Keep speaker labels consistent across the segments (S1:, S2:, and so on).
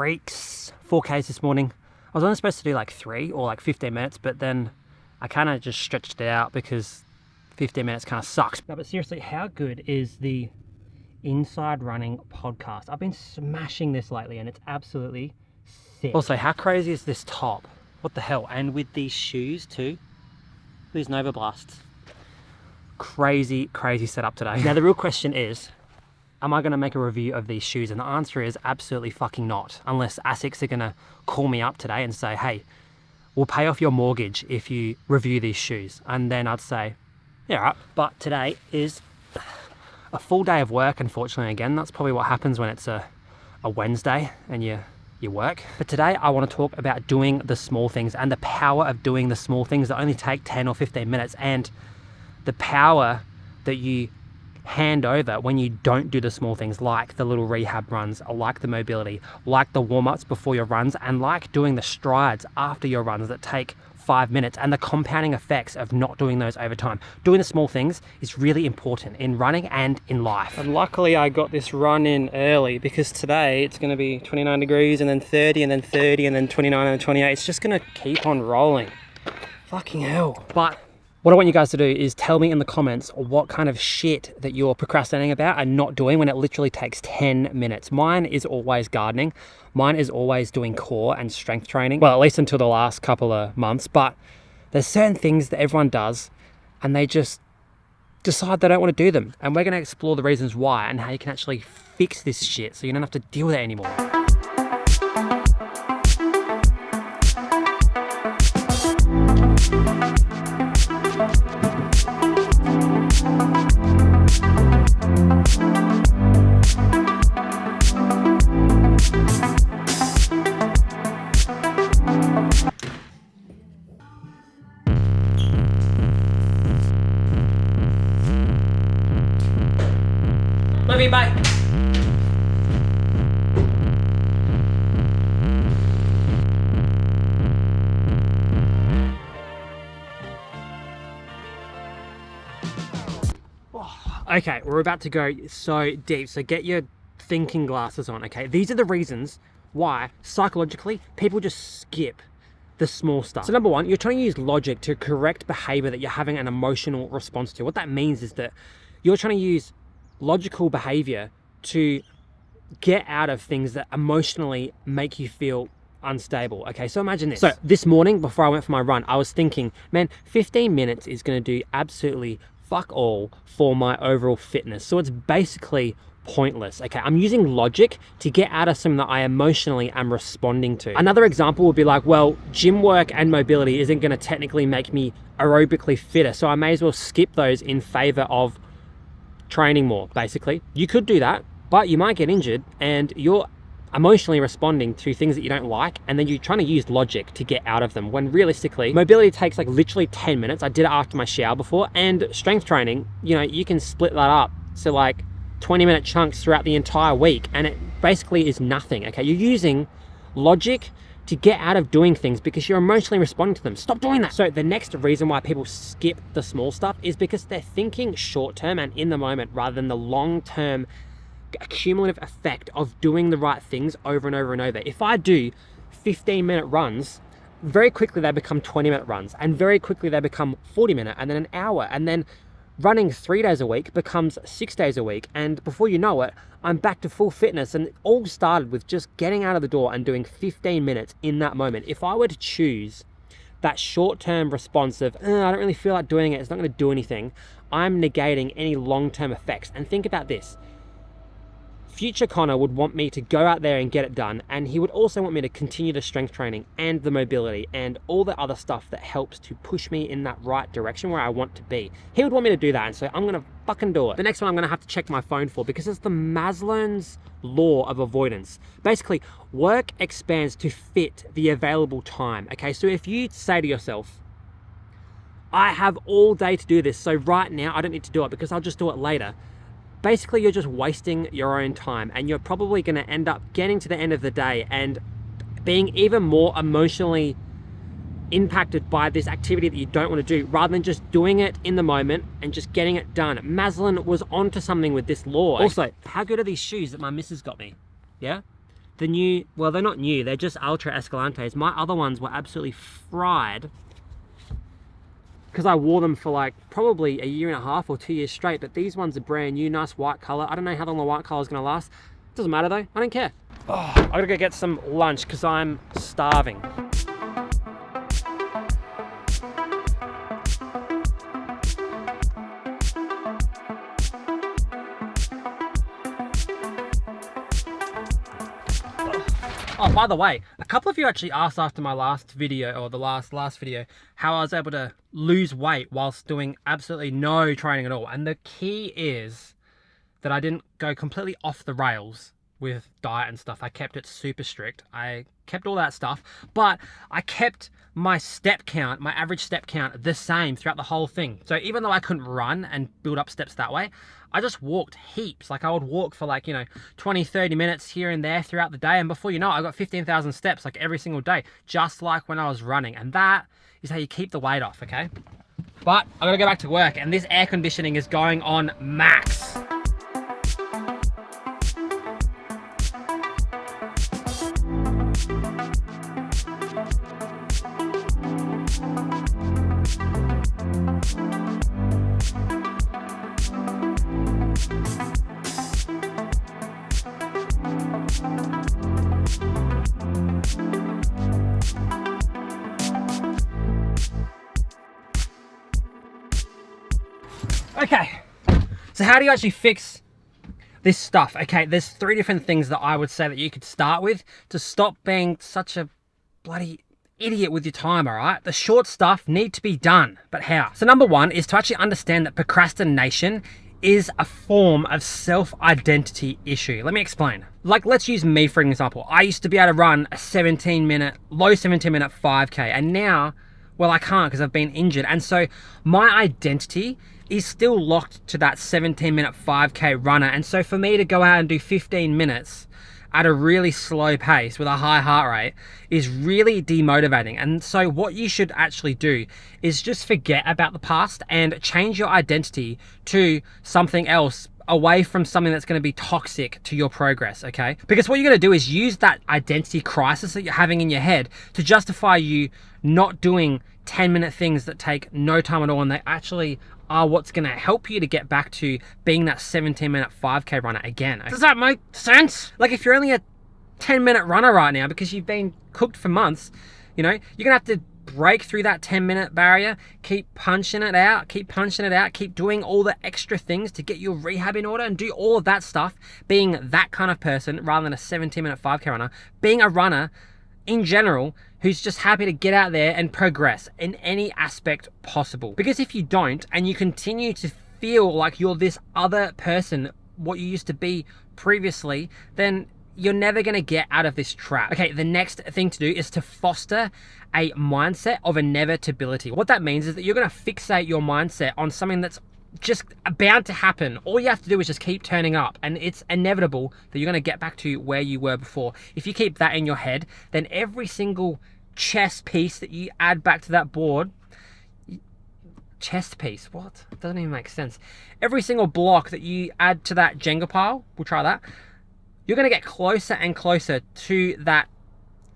S1: freaks, 4Ks this morning. I was only supposed to do like 3 or like 15 minutes, but then I kind of just stretched it out because 15 minutes kind of sucks. No, but seriously, how good is the Inside Running podcast? I've been smashing this lately and it's absolutely sick. Also, how crazy is this top? What the hell? And with these shoes too, these Nova Blasts. Crazy setup today. Now the real question is, am I going to make a review of these shoes? And the answer is absolutely fucking not, unless ASICS are going to call me up today and say, hey, we'll pay off your mortgage if you review these shoes. And then I'd say, yeah, right. But today is a full day of work, unfortunately. Again, that's probably what happens when it's a Wednesday and you work. But today I want to talk about doing the small things and the power of doing the small things that only take 10 or 15 minutes and the power that you hand over when you don't do the small things, like the little rehab runs, like the mobility, like the warm-ups before your runs, and like doing the strides after your runs that take 5 minutes, and the compounding effects of not doing those over time. Doing the small things is really important in running and in life. And luckily I got this run in early because today it's going to be 29 degrees and then 30 and then 30 and then 29 and 28. It's just going to keep on rolling. Fucking hell. But what I want you guys to do is tell me in the comments what kind of shit that you're procrastinating about and not doing when it literally takes 10 minutes. Mine is always gardening. Mine is always doing core and strength training. Well, at least until the last couple of months. But there's certain things that everyone does and they just decide they don't want to do them. And we're going to explore the reasons why and how you can actually fix this shit so you don't have to deal with it anymore. Love you, bye. Okay, we're about to go so deep, so get your thinking glasses on, okay? These are the reasons why, psychologically, people just skip the small stuff. So number one, you're trying to use logic to correct behavior that you're having an emotional response to. What that means is that you're trying to use logical behavior to get out of things that emotionally make you feel unstable. Okay, so imagine this. So this morning before I went for my run, I was thinking, man, 15 minutes is going to do absolutely fuck all for my overall fitness. So it's basically pointless. Okay, I'm using logic to get out of something that I emotionally am responding to. Another example would be like, well, gym work and mobility isn't going to technically make me aerobically fitter, so I may as well skip those in favor of training more. Basically, you could do that, but you might get injured and you're emotionally responding to things that you don't like, and then you're trying to use logic to get out of them, when realistically mobility takes like literally 10 minutes. I did it after my shower before. And strength training, you know, you can split that up to like 20-minute chunks throughout the entire week, and it basically is nothing. Okay, you're using logic to get out of doing things because you're emotionally responding to them. Stop doing that. So the next reason why people skip the small stuff is because they're thinking short term and in the moment rather than the long term cumulative effect of doing the right things over and over and over. If I do 15-minute runs, very quickly they become 20-minute runs, and very quickly they become 40-minute, and then an hour, and then running 3 days a week becomes 6 days a week, and before you know it, I'm back to full fitness. And it all started with just getting out of the door and doing 15 minutes in that moment. If I were to choose that short-term response of, I don't really feel like doing it, it's not going to do anything, I'm negating any long-term effects. And think about this. Future Connor would want me to go out there and get it done, and he would also want me to continue the strength training and the mobility and all the other stuff that helps to push me in that right direction where I want to be. He would want me to do that, and so I'm gonna fucking do it. The next one I'm gonna have to check my phone for, because it's the Maslow's law of avoidance. Basically, work expands to fit the available time. Okay, so if you say to yourself, I have all day to do this, so right now I don't need to do it because I'll just do it later. Basically, you're just wasting your own time, and you're probably going to end up getting to the end of the day and being even more emotionally impacted by this activity that you don't want to do, rather than just doing it in the moment and just getting it done. Maslow was onto something with this law. Also, how good are these shoes that my missus got me? Yeah? the new, well, they're not new, they're just Ultra Escalantes. My other ones were absolutely fried because I wore them for like probably a year and a half or 2 years straight, but these ones are brand new, nice white color. I don't know how long the white color is gonna last. Doesn't matter though, I don't care. Oh, I gotta go get some lunch because I'm starving. Oh, by the way, a couple of you actually asked after my last video, or the last video, how I was able to lose weight whilst doing absolutely no training at all. And the key is that I didn't go completely off the rails with diet and stuff. I kept it super strict. I kept all that stuff, but I kept my step count, my average step count, the same throughout the whole thing. So even though I couldn't run and build up steps that way, I just walked heaps. Like I would walk for like, 20, 30 minutes here and there throughout the day. And before you know it, I got 15,000 steps like every single day, just like when I was running. And that is how you keep the weight off, okay? But I gotta go back to work and this air conditioning is going on max. Okay, so how do you actually fix this stuff? Okay, there's 3 different things that I would say that you could start with to stop being such a bloody idiot with your time, all right? The short stuff need to be done, but how? So number 1 is to actually understand that procrastination is a form of self-identity issue. Let me explain. Like, let's use me for an example. I used to be able to run a low 17-minute 5K, and now, well, I can't because I've been injured. And so my identity is still locked to that 17-minute 5K runner. And so for me to go out and do 15 minutes at a really slow pace with a high heart rate is really demotivating. And so what you should actually do is just forget about the past and change your identity to something else, away from something that's going to be toxic to your progress, okay? Because what you're going to do is use that identity crisis that you're having in your head to justify you not doing 10-minute things that take no time at all, and they actually are what's going to help you to get back to being that 17-minute 5K runner again. Does that make sense? Like, if you're only a 10-minute runner right now because you've been cooked for months, you're going to have to break through that 10-minute barrier, keep punching it out, keep doing all the extra things to get your rehab in order and do all of that stuff, being that kind of person rather than a 17-minute 5K runner, being a runner in general who's just happy to get out there and progress in any aspect possible. Because if you don't, and you continue to feel like you're this other person, what you used to be previously, then you're never going to get out of this trap. Okay, the next thing to do is to foster a mindset of inevitability. What that means is that you're going to fixate your mindset on something that's just bound to happen. All you have to do is just keep turning up, and it's inevitable that you're going to get back to where you were before. If you keep that in your head, then every single chess piece that you add back to that board, chess piece, what? Doesn't even make sense. Every single block that you add to that Jenga pile, we'll try that, you're going to get closer and closer to that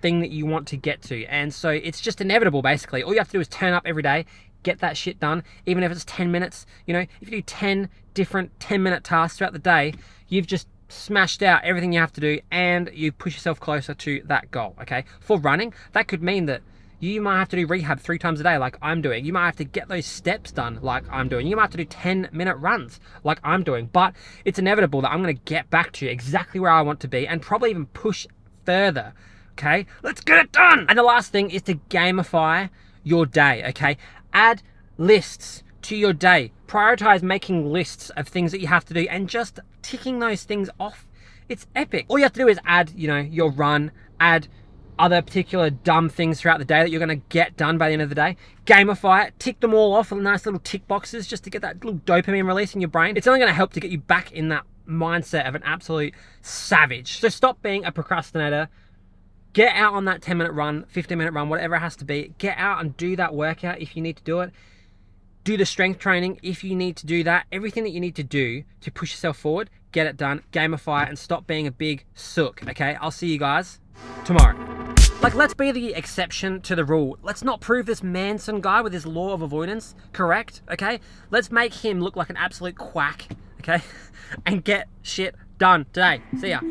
S1: thing that you want to get to. And so it's just inevitable, basically. All you have to do is turn up every day, get that shit done, even if it's 10 minutes. If you do 10 different 10-minute tasks throughout the day, you've just smashed out everything you have to do and you push yourself closer to that goal, okay? For running, that could mean that you might have to do rehab 3 times a day like I'm doing. You might have to get those steps done like I'm doing. You might have to do 10-minute runs like I'm doing. But it's inevitable that I'm going to get back to exactly where I want to be and probably even push further, okay? Let's get it done! And the last thing is to gamify your day, okay? Add lists to your day. Prioritize making lists of things that you have to do and just ticking those things off. It's epic. All you have to do is add, your run, add other particular dumb things throughout the day that you're going to get done by the end of the day. Gamify it, tick them all off with nice little tick boxes just to get that little dopamine release in your brain. It's only going to help to get you back in that mindset of an absolute savage. So stop being a procrastinator. Get out on that 10-minute run, 15-minute run, whatever it has to be. Get out and do that workout if you need to do it. Do the strength training if you need to do that. Everything that you need to do to push yourself forward, get it done, gamify it, and stop being a big sook, okay? I'll see you guys tomorrow. Like, let's be the exception to the rule. Let's not prove this Manson guy with his law of avoidance correct, okay? Let's make him look like an absolute quack, okay? And get shit done today. See ya.